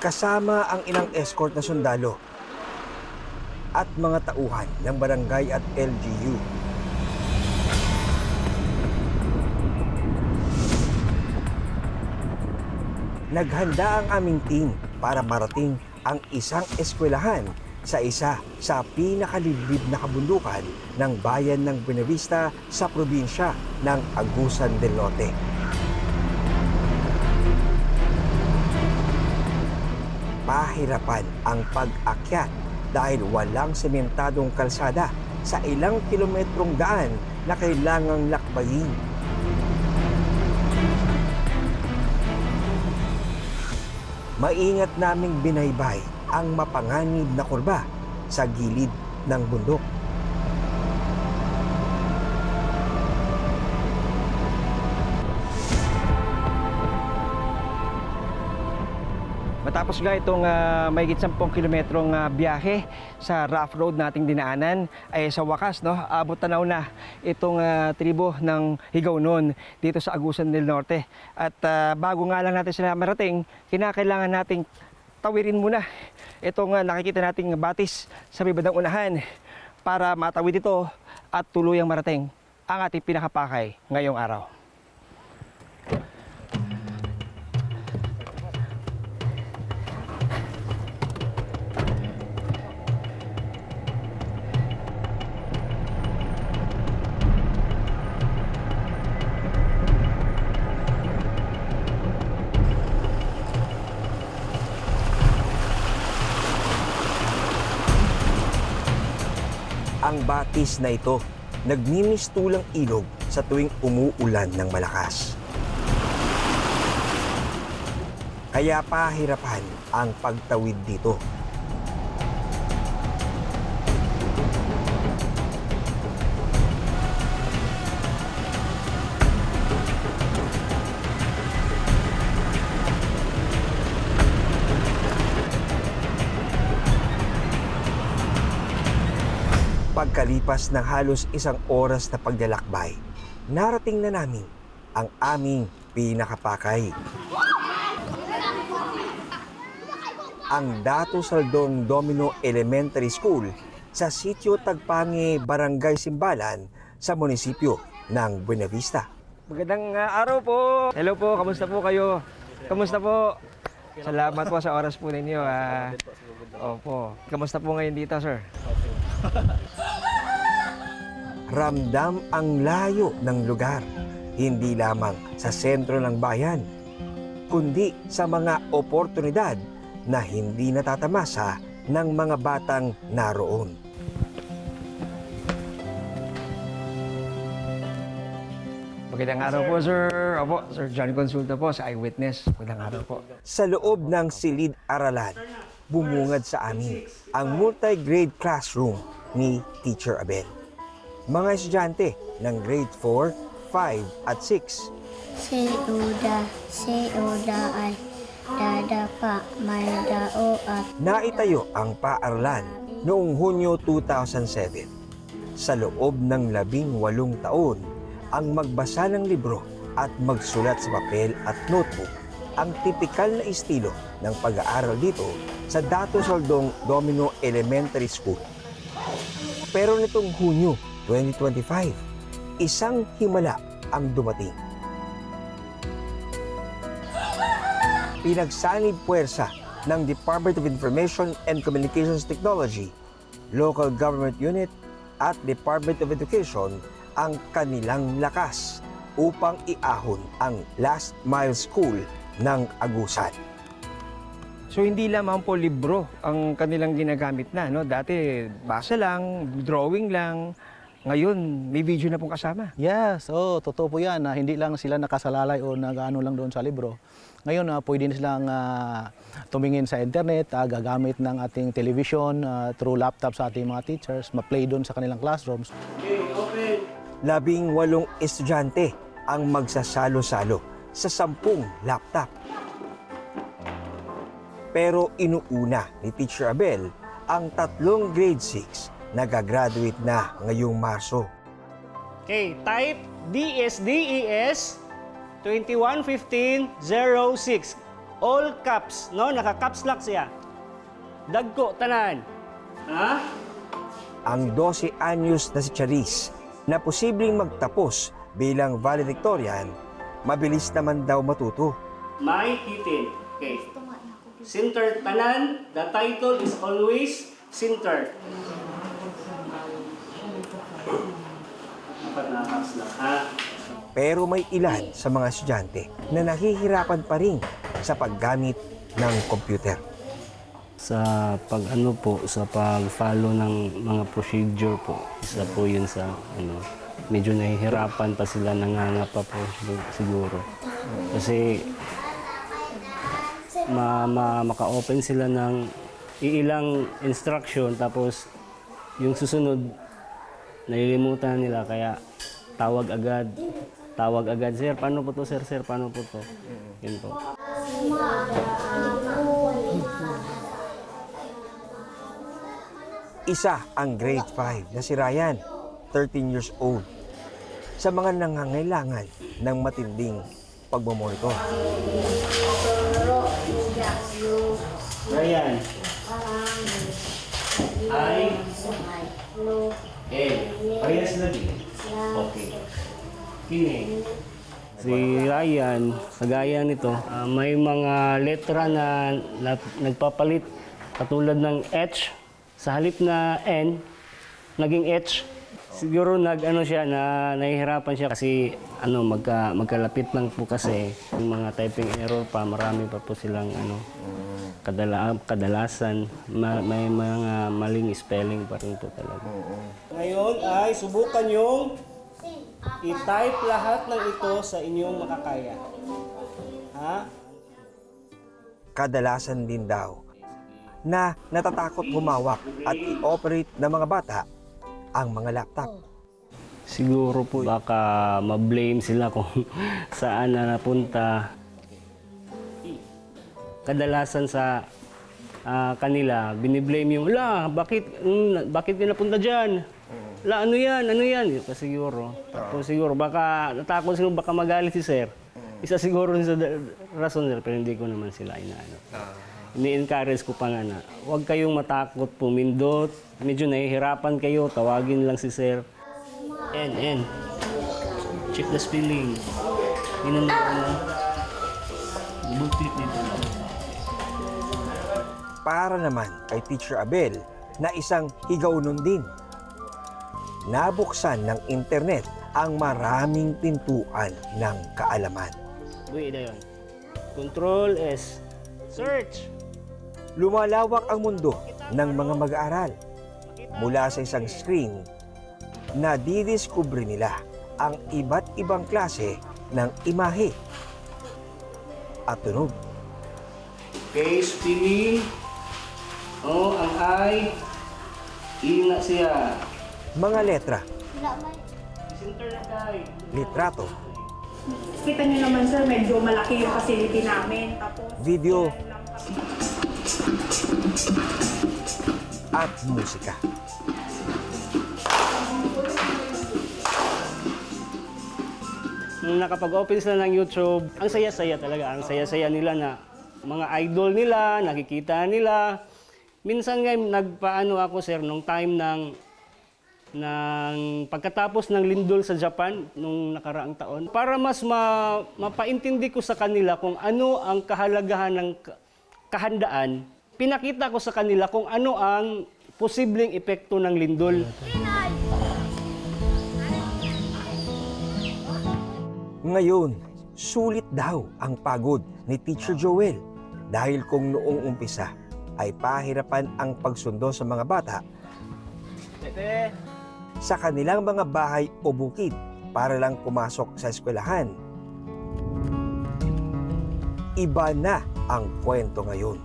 kasama ang ilang escort na sundalo at mga tauhan ng barangay at LGU. Naghanda ang aming team para marating ang isang eskwelahan sa isa sa pinakaliblib na kabundukan ng bayan ng Buenavista sa probinsya ng Agusan del Norte. Pahirapan ang pag-akyat dahil walang sementadong kalsada sa ilang kilometrong daan na kailangang lakbayin. Maingat naming binaybay ang mapanganib na kurba sa gilid ng bundok. Matapos nga itong mahigit 10 kilometrong biyahe sa rough road nating dinaanan, ay sa wakas, no, abot tanaw na itong tribo ng Higaunon dito sa Agusan del Norte. At bago nga lang natin sila marating, kinakailangan nating tawirin muna itong nakikita nating batis sa bibadang unahan para matawid ito at tuluyang marating ang ating pinakapakay ngayong araw. Ang batis na ito, nagmimistulang ilog sa tuwing umuulan ng malakas. Kaya pahirapan ang pagtawid dito. Pagkalipas ng halos 1 oras na paglalakbay, narating na namin ang aming pinakapakay. Ang Dato Saldong Domino Elementary School sa Sitio Tagpangi, Barangay Simbalan sa munisipyo ng Buenavista. Magandang araw po. Hello po, kamusta po kayo? Kamusta po? Salamat po sa oras po ninyo. Opo. Kamusta po ngayon dito, sir? Ramdam ang layo ng lugar, hindi lamang sa sentro ng bayan, kundi sa mga oportunidad na hindi natatamasa ng mga batang naroon. Magandang araw po, sir. Opo, Sir John Consulta po sa Eyewitness. Magandang araw po. Sa loob ng silid-aralan, bumungad sa amin ang multi-grade classroom ni Teacher Abel. Mga estudyante ng grade 4, 5 at 6. Si Uda ay dadapa, may dao at Naitayo ang paaralan noong Hunyo 2007. Sa loob ng 18 taon, ang magbasa ng libro at magsulat sa papel at notebook ang tipikal na estilo ng pag-aaral dito sa Dato Saldong Domino Elementary School. Pero nitong Hunyo 2025, isang himala ang dumating. Pinagsanib puwersa ng Department of Information and Communications Technology, Local Government Unit at Department of Education ang kanilang lakas upang iahon ang Last Mile School ng Agusan. So hindi lamang po libro ang kanilang ginagamit na, no? Dati basa lang, drawing lang. Ngayon, may video na pong kasama. Yes, totoo po yan. Hindi lang sila nakasalalay o nag-ano lang doon sa libro. Ngayon, pwede na silang tumingin sa internet, gagamit ng ating television, through laptop sa ating mga teachers, ma-play doon sa kanilang classrooms. 18 estudyante ang magsasalo-salo sa 10 laptop. Pero inuuna ni Teacher Abel ang 3 grade 6 na gagraduate na ngayong Marso. Okay, type DSDES 211506. All caps, no? Naka-caps lock siya. Dagko, tanan. Ha? Ang 12 anyos na si Charis na posibleng magtapos bilang valedictorian, mabilis naman daw matuto. May kitin. Okay. Center tanan, the title is always center. Dapat naka-caps lock, ha? Pero may ilan sa mga estudyante na nahihirapan pa rin sa paggamit ng computer. Sa pag-ano po, sa pag-follow ng mga procedure po, isa po yun sa medyo nahihirapan pa sila, nanganga pa po siguro. Kasi maka-open sila ng iilang instruction tapos yung susunod nalilimutan nila kaya tawag agad, sir, paano po to, sir, paano po to? Yun po. Isa ang grade 5 na si Ryan, 13 years old, sa mga nangangailangan ng matinding pagmamonitor. Ryan. I. N. Parehas na din. Okay. Kini. Si Ryan, sa gaya nito, may mga letra na nagpapalit katulad ng H. Sa halip na N, naging H. Siguro siya na nahihirapan siya kasi magkalapit lang po kasi yung mga typing error pa, marami pa po silang kadalasan may mga maling spelling pa rin po talaga. Ngayon ay subukan yung i-type lahat ng ito sa inyong makakaya. Ha? Kadalasan din daw na natatakot humawak at i-operate ng mga bata ang mga laptop. Siguro po baka ma-blame sila kung saan na napunta. Kadalasan sa kanila, biniblame yung, bakit pinapunta dyan? Ano yan? Siguro. Tapos siguro, baka natakot siguro, baka magalit si sir. Isa siguro sa rason nila, pero hindi ko naman sila inaano. Ini-encourage ko pa nga na, huwag kayong matakot pumindot. Medyo nahihirapan kayo, tawagin lang si sir. N. Check the spelling. Double click dito. Para naman kay Teacher Abel na isang higaw nun din. Nabuksan ng internet ang maraming pintuan ng kaalaman. Uy, ito yun. Control S. Search. Lumalawak ang mundo ng mga mag-aaral. Mula sa isang screen, nadidiskubre nila ang iba't ibang klase ng imahe at tunog. Okay, spelling. Ang I. Ina siya. Mga letra, Center na tayo. litrato, Kita niyo naman sir, medyo malaki yung facility namin. Tapos, video, at musika. Nung nakapag-open sila ng YouTube, ang saya-saya talaga. Ang saya-saya nila na mga idol nila, nakikita nila. Minsan nga nagpaano ako sir nung time ng pagkatapos ng lindol sa Japan nung nakaraang taon para mas mapaintindi ko sa kanila kung ano ang kahalagahan ng kahandaan. Pinakita ko sa kanila kung ano ang posibleng epekto ng lindol. Ngayon, sulit daw ang pagod ni Teacher Joel dahil kung noong umpisa ay pahirapan ang pagsundo sa mga bata sa kanilang mga bahay o bukid para lang pumasok sa eskwelahan. Iba na ang kwento ngayon.